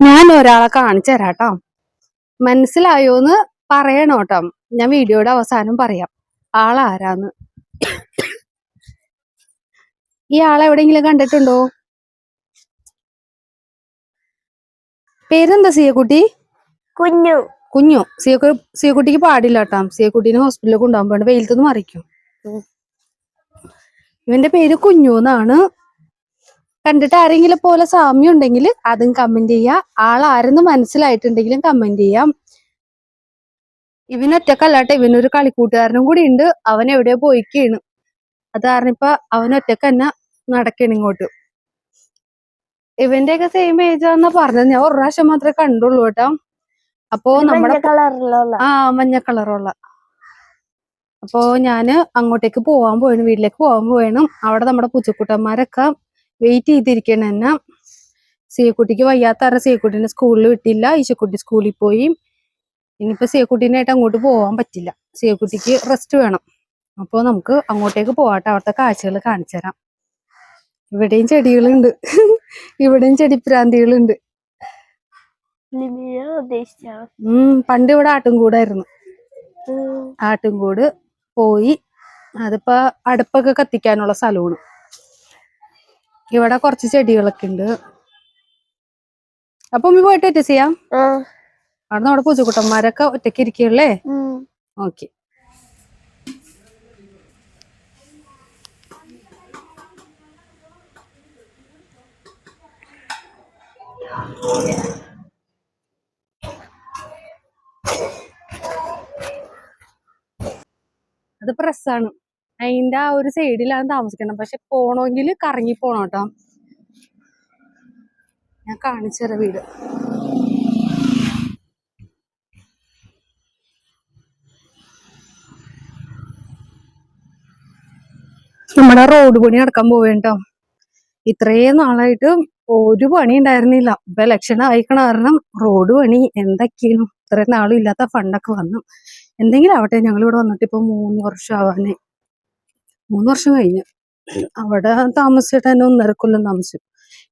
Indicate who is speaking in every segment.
Speaker 1: ഞാൻ ഒരാളെ കാണിച്ചു തരാട്ടോ. മനസ്സിലായോന്ന് പറയണോട്ടോ. ഞാൻ വീഡിയോയുടെ അവസാനം പറയാം ആളാരാന്ന്. ഈ ആളെ എവിടെയെങ്കിലും കണ്ടിട്ടുണ്ടോ? പേരെന്താ സിയക്കുട്ടി?
Speaker 2: കുഞ്ഞു.
Speaker 1: കുഞ്ഞു. സിയക്കുട്ടിക്ക് പാടില്ല കേട്ടോ. സിയക്കുട്ടീനെ ഹോസ്പിറ്റലിൽ കൊണ്ടുപോകാൻ വേണ്ടി വെയിലത്തുനിന്ന് മറിക്കും. ഇവന്റെ പേര് കുഞ്ഞു എന്നാണ്. കണ്ടിട്ട് ആരെങ്കിലും പോലെ സാമ്യം ഉണ്ടെങ്കിൽ അതും കമന്റ് ചെയ്യാം. ആളാരെന്ന് മനസ്സിലായിട്ടുണ്ടെങ്കിലും കമന്റ് ചെയ്യാം. ഇവനൊറ്റക്കല്ലാട്ടെ, ഇവനൊരു കളിക്കൂട്ടുകാരനും കൂടി ഉണ്ട്. അവൻ എവിടെയോ പോയിക്കാണ്. അത് കാരണം ഇപ്പൊ അവനൊറ്റക്ക് തന്നെ നടക്കണം ഇങ്ങോട്ട്. ഇവന്റെ ഒക്കെ സെയിം ഏജാന്നാ പറഞ്ഞത്. ഞാൻ ഒരു പ്രാവശ്യം മാത്രമേ കണ്ടുള്ളൂ കേട്ടോ. അപ്പോ നമ്മുടെ മഞ്ഞ കളറുള്ള. അപ്പോ ഞാന് അങ്ങോട്ടേക്ക് പോവാൻ പോയാണ്, വീട്ടിലേക്ക് പോവാൻ പോയാണ്. അവിടെ നമ്മുടെ പൂച്ചക്കുട്ടന്മാരൊക്കെ വെയിറ്റ് ചെയ്തിരിക്കണം എന്നെ. സിയക്കുട്ടിക്ക് വയ്യാത്ത സിയക്കുട്ടീനെ സ്കൂളിൽ വിട്ടില്ല. ഈശക്കുട്ടി സ്കൂളിൽ പോയി. ഇനിയിപ്പോ സിയക്കുട്ടീനായിട്ട് അങ്ങോട്ട് പോവാൻ പറ്റില്ല. സിയക്കുട്ടിക്ക് റെസ്റ്റ് വേണം. അപ്പോൾ നമുക്ക് അങ്ങോട്ടേക്ക് പോവാട്ടെ. അവിടുത്തെ കാഴ്ചകൾ കാണിച്ചു തരാം. ഇവിടെയും ചെടികളുണ്ട്. ഇവിടെയും ചെടിപ്രാന്തികളുണ്ട്. പണ്ട് ഇവിടെ ആട്ടുംകൂടായിരുന്നു. ആട്ടുംകൂട് പോയി. അതിപ്പോ അടുപ്പൊക്കെ കത്തിക്കാനുള്ള സ്ഥലമാണ്. ഇവിടെ കുറച്ച് ചെടികളൊക്കെ ഉണ്ട്. അപ്പൊ ഉമ്മി പോയിട്ട് ഒറ്റ ചെയ്യാം. അവിടെ നമ്മുടെ പൂച്ചക്കുട്ടന്മാരൊക്കെ ഒറ്റയ്ക്ക് ഇരിക്കല്ലേ? ഓക്കെ. അത് പ്രസ്സാണ്. അതിന്റെ ആ ഒരു സൈഡിലാണ് താമസിക്കണം. പക്ഷെ പോണമെങ്കിൽ കറങ്ങി പോണം കേട്ടോ. ഞാൻ കാണിച്ചു തരാം വീട്. നമ്മുടെ റോഡ് പണി നടക്കാൻ പോവേട്ടോ. ഇത്രയും നാളായിട്ട് ഒരു പണി ഉണ്ടായിരുന്നില്ല. ഇപ്പൊ ഇലക്ഷൻ ആയിക്കണ കാരണം റോഡ് പണി എന്തൊക്കെയാണ്. ഇത്രയും നാളും ഇല്ലാത്ത ഫണ്ടൊക്കെ വന്നു. എന്തെങ്കിലും ആവട്ടെ. ഞങ്ങൾ ഇവിടെ വന്നിട്ട് ഇപ്പൊ 3 വർഷം ആവാനേ. 3 വർഷം കഴിഞ്ഞു. അവിടെ താമസിച്ചിട്ട് തന്നെ 1.5 കൊല്ലം താമസിച്ചു.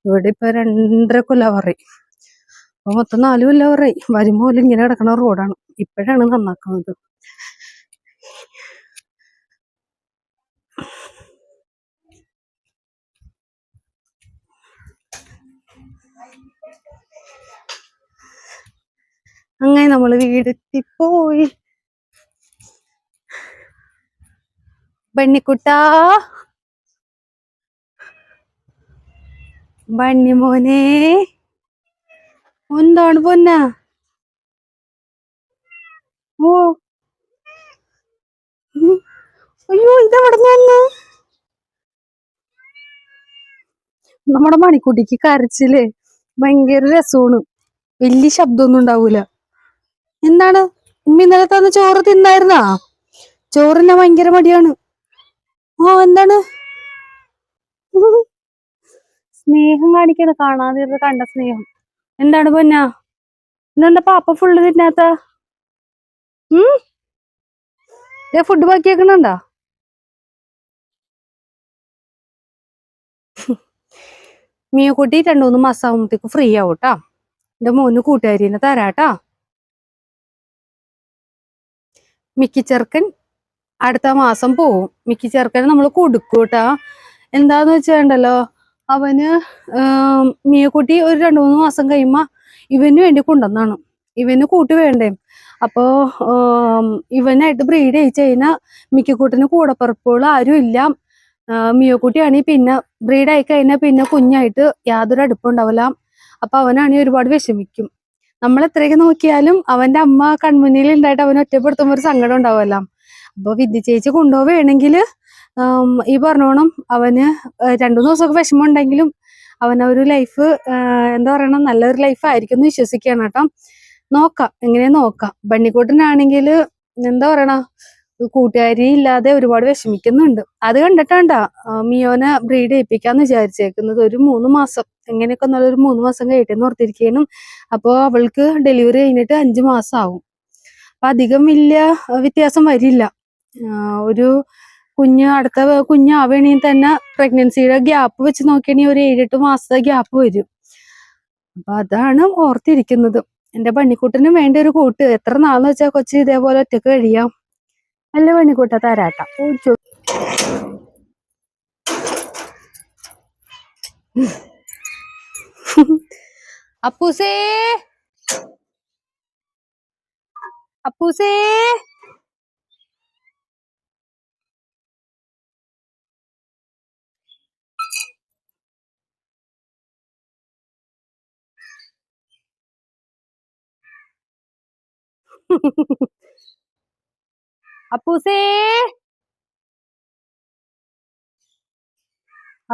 Speaker 1: ഇവിടെ ഇപ്പൊ 2.5 കൊല്ലം പറയും. അപ്പൊ മൊത്തം 4 കൊല്ലം പറയും. വരുമ്പോ ഇങ്ങനെ കിടക്കണ റോഡാണ്. ഇപ്പോഴാണ് നന്നാക്കുന്നത്. അങ്ങനെ നമ്മള് വീടെത്തിപ്പോയി. ബണ്ണിക്കുട്ടാ, ബണ്ണി മോനെ, എന്താണ് പൊന്ന? ഓ അയ്യോ, ഇതെവിടെ നിന്ന്? നമ്മുടെ മണിക്കുട്ടിക്ക് കരച്ചില് ഭയങ്കര രസമാണ്. വലിയ ശബ്ദമൊന്നും ഉണ്ടാവൂല. എന്താണ് ഉമ്മ ഇന്നലെ തന്ന ചോറ് തിന്നായിരുന്നാ? ചോറിന് ഭയങ്കര മടിയാണ്. എന്താണ് സ്നേഹം കാണിക്കണ? കാണാതിരുന്ന് കണ്ട സ്നേഹം. എന്താണ് പൊന്നാ? ഇന്നെന്താ പാപ്പ ഫുള്ള് തിന്നാത്ത? ഫുഡ് ബാക്കിയേക്കണുണ്ടാ? മിയക്കുട്ടി 2-3 മാസം ആകുമ്പോഴത്തേക്ക് ഫ്രീ ആവൂട്ടാ. എന്റെ മോന് കൂട്ടുകാരിനെ തരാട്ടാ. മിക്കി ചെറുക്കൻ അടുത്ത മാസം പോവും. മിക്കി ചെറുക്കന് നമ്മൾ കൊടുക്കൂട്ടാ. എന്താന്ന് വെച്ചാണ്ടല്ലോ, അവന് മിയക്കുട്ടി ഒരു 2-3 മാസം കഴിയുമ്പോ ഇവന് വേണ്ടി കൊണ്ടുവന്നാണ്. ഇവന് കൂട്ട് വേണ്ടേ. അപ്പോ ഇവനായിട്ട് ബ്രീഡ് ചെയ്ത് കഴിഞ്ഞാൽ മിക്കക്കൂട്ടിന് കൂടപ്പറപ്പുകൾ ആരും ഇല്ല. മിയക്കുട്ടിയാണെങ്കിൽ പിന്നെ ബ്രീഡ് ആയി കഴിഞ്ഞാൽ പിന്നെ കുഞ്ഞായിട്ട് യാതൊരു അടുപ്പുണ്ടാവില്ല. അപ്പൊ അവനാണെങ്കിൽ ഒരുപാട് വിഷമിക്കും. നമ്മൾ എത്രയൊക്കെ നോക്കിയാലും അവന്റെ അമ്മ കൺമുന്നിൽ ഉണ്ടായിട്ട് അവനെ ഒറ്റപ്പെടുത്തുമ്പോ ഒരു സങ്കടം ഉണ്ടാവുമല്ലോ. അപ്പൊ വിദ്യ ചേച്ചി കൊണ്ടുപോവുകയാണെങ്കിൽ ഈ പറഞ്ഞോണം അവന് 2-3 ദിവസമൊക്കെ വിഷമം ഉണ്ടെങ്കിലും അവനൊരു ലൈഫ് എന്താ പറയണം, നല്ലൊരു ലൈഫ് ആയിരിക്കും എന്ന് വിശ്വസിക്കണം കേട്ടോ. നോക്കാം, എങ്ങനെ നോക്കാം. ബണ്ണിക്കൂട്ടനാണെങ്കിൽ എന്താ പറയണ, കൂട്ടുകാരി ഇല്ലാതെ ഒരുപാട് വിഷമിക്കുന്നുണ്ട്. അത് കണ്ടിട്ടാണ്ടാ മിയോനെ ബ്രീഡ് ചെയ്യിപ്പിക്കാന്ന് വിചാരിച്ചേക്കുന്നത്. ഒരു 3 മാസം എങ്ങനെയൊക്കെ നല്ലൊരു 3 മാസം കഴിയട്ടെന്ന് ഓർത്തിരിക്കാനും. അപ്പോ അവൾക്ക് ഡെലിവറി കഴിഞ്ഞിട്ട് 5 മാസം ആവും. അപ്പൊ അധികം വലിയ വ്യത്യാസം വരില്ല. ഒരു അടുത്ത കുഞ്ഞാവണെങ്കിൽ തന്നെ പ്രഗ്നൻസിയുടെ ഗ്യാപ്പ് വെച്ച് നോക്കിയാണെങ്കിൽ ഒരു 7-8 മാസത്തെ ഗ്യാപ്പ് വരും. അപ്പൊ അതാണ് ഓർത്തിരിക്കുന്നത്. എന്റെ ബണ്ണിക്കുട്ടനും വേണ്ട ഒരു കൂട്ട്. എത്ര നാളെന്ന് വെച്ചാ കൊച്ചി ഇതേപോലെ ഒറ്റക്ക് കഴിയാം. അല്ല ബണ്ണിക്കുട്ട തരാട്ട. അപ്പൂസേ അപ്പൂസേ അപ്പൂസേ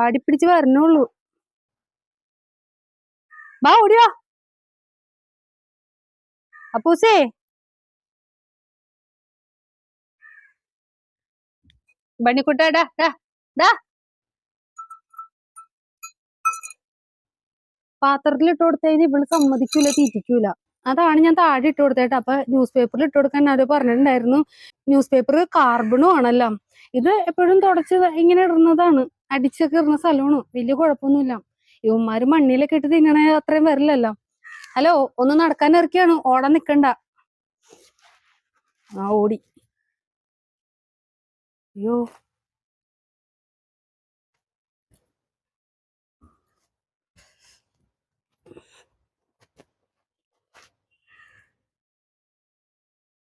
Speaker 1: ആടിപ്പിടിച്ച് വരണുള്ളൂ. വാ ഓടിവാ അപ്പൂസേ. ബണ്ണിക്കുട്ടാ പാത്രത്തിൽ ഇട്ട് കൊടുത്തതിന് ഇവള് സമ്മതിക്കൂല, തീറ്റിക്കൂല. അതാണ് ഞാൻ താഴെ ഇട്ട് കൊടുത്തേട്ടാ. അപ്പൊ ന്യൂസ് പേപ്പറിൽ ഇട്ട് കൊടുക്കാൻ ആരോ പറഞ്ഞിട്ടുണ്ടായിരുന്നു. ന്യൂസ് പേപ്പർ കാർബണും ആണല്ലോ. ഇത് എപ്പോഴും തുടച്ച് ഇങ്ങനെ ഇടുന്നതാണ്. അടിച്ചൊക്കെ ഇടുന്ന സ്ഥലമാണ്. വലിയ കുഴപ്പമൊന്നുമില്ല. ഇവന്മാര് മണ്ണിലൊക്കെ ഇട്ട് തിന്നണേ അത്രയും വരില്ലല്ലോ. ഹലോ, ഒന്ന് നടക്കാൻ ഇറക്കിയാണ്, ഓടാൻ നിക്കണ്ട. ആ ഓടി. അയ്യോ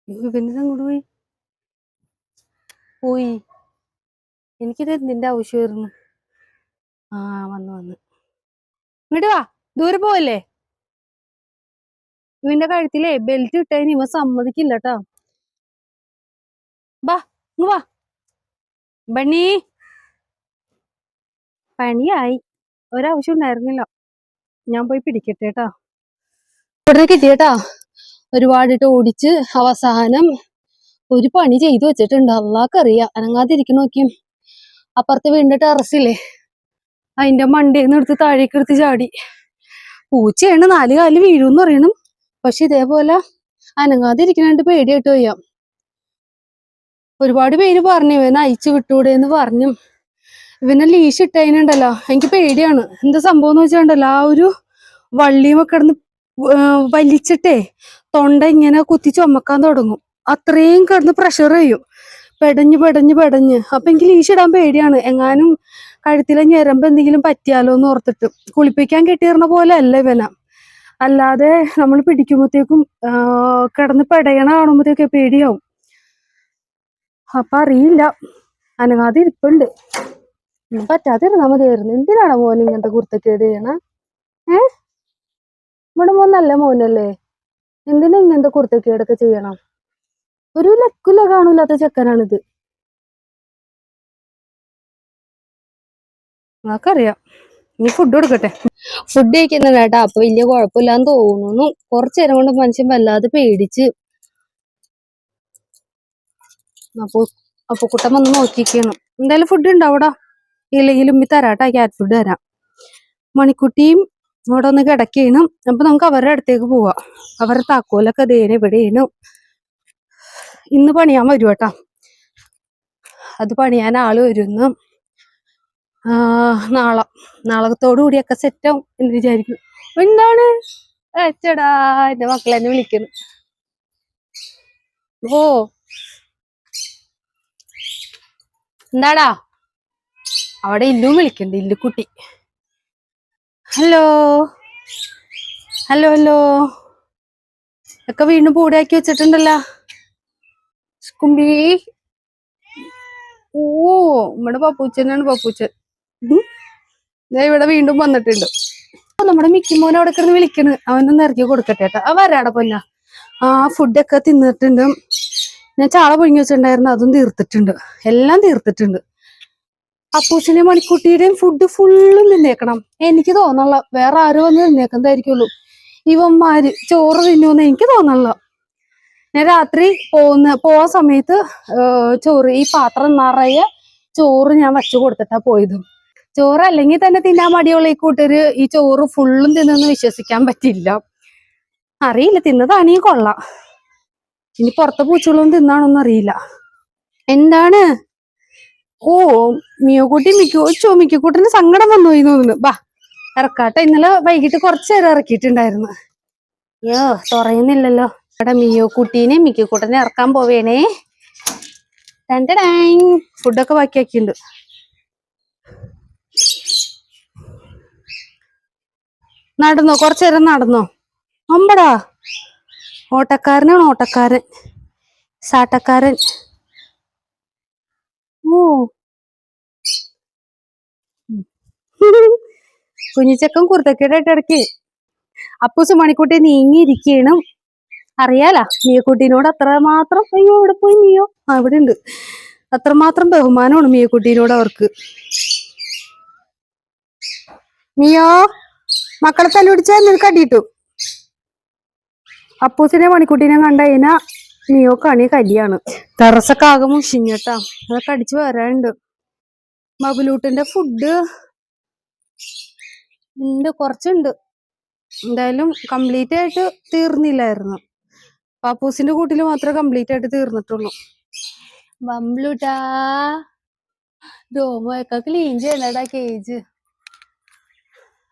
Speaker 1: ഇവന്റെ അങ്ങോട്ട് പോയി. എനിക്കിത് എന്തിന്റെ ആവശ്യമായിരുന്നു. ആ വന്നു. ഇങ്ങോട്ട് വാ, ദൂരെ പോവല്ലേ. ഇവന്റെ കഴുത്തിലേ ബെൽറ്റ് ഇട്ടതിന് ഇവൻ സമ്മതിക്കില്ല കേട്ടോ. വാ ഇങ്ങ് വാ ബണ്ണി. പണിയായി, ഒരാവശ്യം ഉണ്ടായിരുന്നില്ല. ഞാൻ പോയി പിടിക്കട്ടെ കേട്ടാ. ഉടനെ കിട്ടിയേട്ടാ. ഒരുപാടിട്ട് ഓടിച്ച് അവസാനം ഒരു പണി ചെയ്തു വെച്ചിട്ടുണ്ട്. അള്ളാക്കറിയാം. അനങ്ങാതിരിക്കണ നോക്കിയും. അപ്പുറത്ത് വീണ്ടും ടെറസില്ലേ, അതിന്റെ മണ്ടേന്ന് എടുത്ത് താഴേക്ക് എടുത്ത് ചാടി. പൂച്ചയാണ്, 4 കാലിൽ വീഴുമെന്ന് പറയണം. പക്ഷെ ഇതേപോലെ അനങ്ങാതിരിക്കണാണ്ട് പേടിയായിട്ട് വയ്യാം. ഒരുപാട് പേര് പറഞ്ഞു ഇവനെ അയച്ചു വിട്ടൂടെന്ന് പറഞ്ഞു. ഇവനെ ലീഷ് ഇട്ടതിനുണ്ടല്ലോ എനിക്ക് പേടിയാണ്. എന്താ സംഭവം എന്ന് വെച്ചാണ്ടല്ലോ, ആ ഒരു വള്ളിയുമൊക്കെ കിടന്ന് വലിച്ചിട്ടേ തൊണ്ട ഇങ്ങനെ കുത്തി ചുമക്കാൻ തുടങ്ങും. അത്രയും കിടന്ന് പ്രഷർ ചെയ്യും, പെടഞ്ഞ്. അപ്പൊ എനിക്ക് ലീഷ് ഇടാൻ പേടിയാണ്. എങ്ങാനും കഴുത്തിലെ ഞരമ്പ് എന്തെങ്കിലും പറ്റിയാലോ എന്ന് ഓർത്തിട്ട്. കുളിപ്പിക്കാൻ കെട്ടിയിരുന്ന പോലെ അല്ല ഇവന. അല്ലാതെ നമ്മൾ പിടിക്കുമ്പോഴത്തേക്കും കിടന്ന് പെടയണ കാണുമ്പോഴത്തേക്ക് പേടിയാവും. അപ്പൊ അറിയില്ല, അനങ്ങാതെ ഇരിപ്പുണ്ട്. പറ്റാതിരുന്നാ മതിയായിരുന്നു. എന്തിനാണ് മോൻ ഇങ്ങനത്തെ കുർത്തക്കേട് ചെയ്യണ? ഇവിടെ മോൻ നല്ല മോനല്ലേ, എന്തിനാ ഇങ്ങനത്തെ കുർത്തക്കേടൊക്കെ ചെയ്യണം? ഒരു ലക്കുല കാണൂലാത്ത ചെക്കനാണിത്. നമുക്കറിയാം. നീ ഫുഡ് കൊടുക്കട്ടെ. ഫുഡ് കഴിക്കുന്ന കേട്ടാ. അപ്പൊ വലിയ കുഴപ്പമില്ലാന്ന് തോന്നുന്നു. കുറച്ചു നേരം കൊണ്ട് മനുഷ്യൻ വല്ലാതെ പേടിച്ച്. അപ്പൊ കുട്ടൻ വന്ന് നോക്കിക്കണം. എന്തായാലും ഫുഡ് ഉണ്ടാവൂടാ. ഇല്ലെങ്കിലും തരാട്ടാ, ക്യാറ്റ് ഫുഡ് തരാം. മണിക്കുട്ടിയും ഇവിടെ ഒന്ന് കിടക്കണം. അപ്പൊ നമുക്ക് അവരുടെ അടുത്തേക്ക് പോവാം. അവരുടെ താക്കോലൊക്കെ ദേനെ ഇവിടെയാണ്. ഇന്ന് പണിയാൻ വരും കേട്ടാ. അത് പണിയാൻ ആള് വരുന്നു. നാളത്തോടു കൂടിയൊക്കെ സെറ്റാവും എന്ന് വിചാരിക്കും. എന്താണ് ചേടാ, എന്റെ മക്കളെന്നെ വിളിക്കുന്നു. ഓ എന്താടാ അവിടെ ഇല്ലും വിളിക്കണ്ട്, ഇല്ലുക്കുട്ടി. ഹലോ ഒക്കെ വീണ്ടും പൂടാക്കി വെച്ചിട്ടുണ്ടല്ലോ കുമ്പി. ഓ നമ്മുടെ പപ്പൂച്ചനാണ് പപ്പൂച്ചൻ. ഇവിടെ വീണ്ടും വന്നിട്ടുണ്ട്. നമ്മുടെ മിക്കിമോനെ അവിടെ കിടന്ന് വിളിക്കണ്. അവനൊന്ന് ഇറക്കി കൊടുക്കട്ടെ കേട്ടോ. വരാടെ പൊന്ന. ഫുഡൊക്കെ തിന്നിട്ടുണ്ട്. ഞാൻ ചാള പൊഴിഞ്ഞു വെച്ചിട്ടുണ്ടായിരുന്നു, അതും തീർത്തിട്ടുണ്ട്. എല്ലാം തീർത്തിട്ടുണ്ട്. അപ്പൂസിനെ മണിക്കുട്ടിയുടെയും ഫുഡ് ഫുള്ളും തിന്നേക്കണം. എനിക്ക് തോന്നല്ല വേറെ ആരും വന്ന് തിന്നേക്കുന്നതായിരിക്കുള്ളൂ. ഇവന്മാര് ചോറ് തിന്നുമെന്ന് എനിക്ക് തോന്നല്ല. ഞാൻ രാത്രി പോവാൻ സമയത്ത് ചോറ് ഈ പാത്രം നിറയെ ചോറ് ഞാൻ വച്ചു കൊടുത്തിട്ടാ പോയത്. ചോറ് അല്ലെങ്കിൽ തന്നെ തിന്നാൻ മടിയുള്ള ഈ കൂട്ടര് ഈ ചോറ് ഫുള്ളും തിന്നെന്ന് വിശ്വസിക്കാൻ പറ്റില്ല. അറിയില്ല, തിന്നതാണെങ്കിൽ കൊള്ളാം. ഇനി പുറത്തെ പൂച്ചകളൊന്നും തിന്നാണോന്നും അറിയില്ല. എന്താണ്? ഓ മിയോക്കുട്ടി മിക്കുകൂട്ടിന് സങ്കടം വന്നു പോയി തോന്നുന്നു. ബാ ഇറക്കാട്ടെ. ഇന്നലെ വൈകിട്ട് കുറച്ചു നേരം ഇറക്കിയിട്ടുണ്ടായിരുന്നു. അയ്യോ തുറയുന്നില്ലല്ലോ. ഇവിടെ മിയോ കുട്ടീനെ മിക്കിക്കുട്ടനെ ഇറക്കാൻ പോവേണേ. ഫുഡൊക്കെ ബാക്കിയാക്കിണ്ട്. നടന്നോ, കുറച്ചു നേരം നടന്നോ. അമ്പടാ ഓട്ടക്കാരനാണ്, ഓട്ടക്കാരൻ, സാട്ടക്കാരൻ. ഓ കുഞ്ഞിച്ചക്കൻ കുർത്തക്കേടായിട്ട് ഇടയ്ക്ക്. അപ്പൂസ് മണിക്കുട്ടി നീങ്ങിയിരിക്കണം. അറിയാലാ മിയക്കുട്ടീനോട് അത്രമാത്രം. അയ്യോ ഇവിടെ പോയി മിയോ. അവിടെ ഉണ്ട്. അത്രമാത്രം ബഹുമാനമാണ് മിയക്കുട്ടീനോട് അവർക്ക്. മിയോ മക്കളെ തല്ലു പിടിച്ചാൽ നിനക്ക് അടിയിട്ടു. അപ്പൂസിനെ മണിക്കുട്ടീനെ കണ്ട കഴിഞ്ഞാ മിയോ കണി കലിയാണ്. ടെറസൊക്കെ ആകെ മുഷിഞ്ഞട്ടാ. അതൊക്കെ അടിച്ചു വരാനുണ്ട്. ബബുലൂട്ടിന്റെ ഫുഡ് ഉണ്ട്, കുറച്ചുണ്ട്. എന്തായാലും കംപ്ലീറ്റ് ആയിട്ട് തീർന്നില്ലായിരുന്നു. പാപ്പൂസിന്റെ കൂട്ടില് മാത്രമേ കംപ്ലീറ്റ് ആയിട്ട് തീർന്നിട്ടുള്ളൂ. ബംബ്ലൂട്ടാ രോമൊക്കെ ക്ലീൻ ചെയ്യണടാ കേജ്.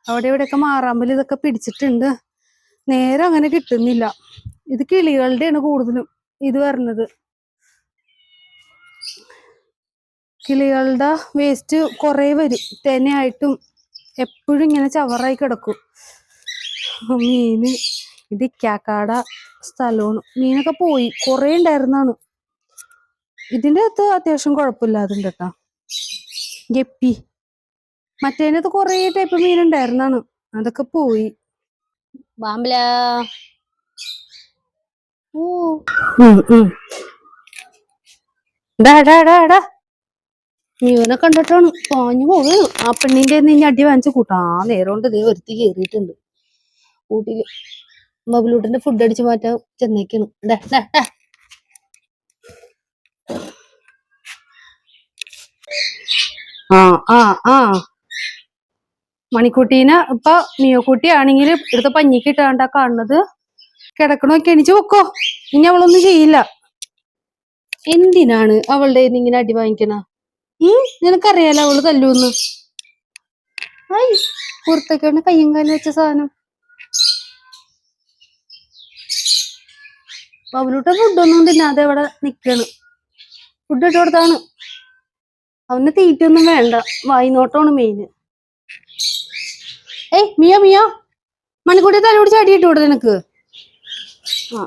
Speaker 1: അവിടെ ഇവിടെയൊക്കെ മാറാമ്പല് ഇതൊക്കെ പിടിച്ചിട്ടുണ്ട്. നേരെ അങ്ങനെ കിട്ടുന്നില്ല. ഇത് കിളികളുടെയാണ് കൂടുതലും ഇത് വരുന്നത്. കിളികളുടെ വേസ്റ്റ് കുറെ വരും. തേനയായിട്ടും എപ്പോഴും ഇങ്ങനെ ചവറായി കിടക്കും. മീന് ഇത് ഇക്കാക്കാട സ്ഥലമാണ്. മീനൊക്കെ പോയി, കുറെ ഉണ്ടായിരുന്നാണ്. ഇതിന്റെ അകത്ത് അത്യാവശ്യം കുഴപ്പമില്ലാതുണ്ട് കേട്ടാ. ഗപ്പി മറ്റേനകത്ത് കുറെ ടൈപ്പ് മീനുണ്ടായിരുന്നാണ്. അതൊക്കെ പോയി. ബാംബല മീനെ കണ്ടിട്ടാണ് പാഞ്ഞു പോകുന്നു. ആ പെണ്ണിന്റെ ഇനി അടി വാങ്ങിച്ചു കൂട്ടാ. നേരം കൊണ്ട് ഇതേ ഒരുത്തി കേറിയിട്ടുണ്ട് കൂട്ടില്. ബബുലൂട്ടിന്റെ ഫുഡ് അടിച്ചു മാറ്റാൻ ചെന്നേക്കാണ്. ആ ആ ആ മണിക്കുട്ടീനെ ഇപ്പൊ മിയോക്കുട്ടി ആണെങ്കിൽ ഇവിടുത്തെ പഞ്ഞിക്ക് ഇട്ടാണ്ടാ കാണുന്നത്. കിടക്കണോക്കെ എണിച്ചു വെക്കോ. ഇനി അവളൊന്നും ചെയ്യില്ല. എന്തിനാണ് അവളുടെ ഇങ്ങനെ അടി വാങ്ങിക്കണ? നിനക്കറിയാലോ അവള് തല്ലൂന്ന്. ഐ പുറത്തൊക്കെയാണ് കയ്യും കാലും വെച്ച സാധനം. ബബുലൂട്ട ഫുഡൊന്നും തിന്നാതെ ഇവിടെ നിക്കാണ്. ഫുഡ് ഇട്ട് കൊടുത്താണ്. അവന് തീറ്റൊന്നും വേണ്ട, വായിനോട്ടമാണ് മെയിന്. മിയോ മിയോ മണിക്കൂട്ടി തലോടിച്ച് അടിയിട്ട് കൊടുത്ത് നിനക്ക്. ആ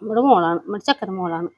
Speaker 1: ഇവിടെ മോളാണ്, നമ്മുടെ ചക്കര മോളാണ്.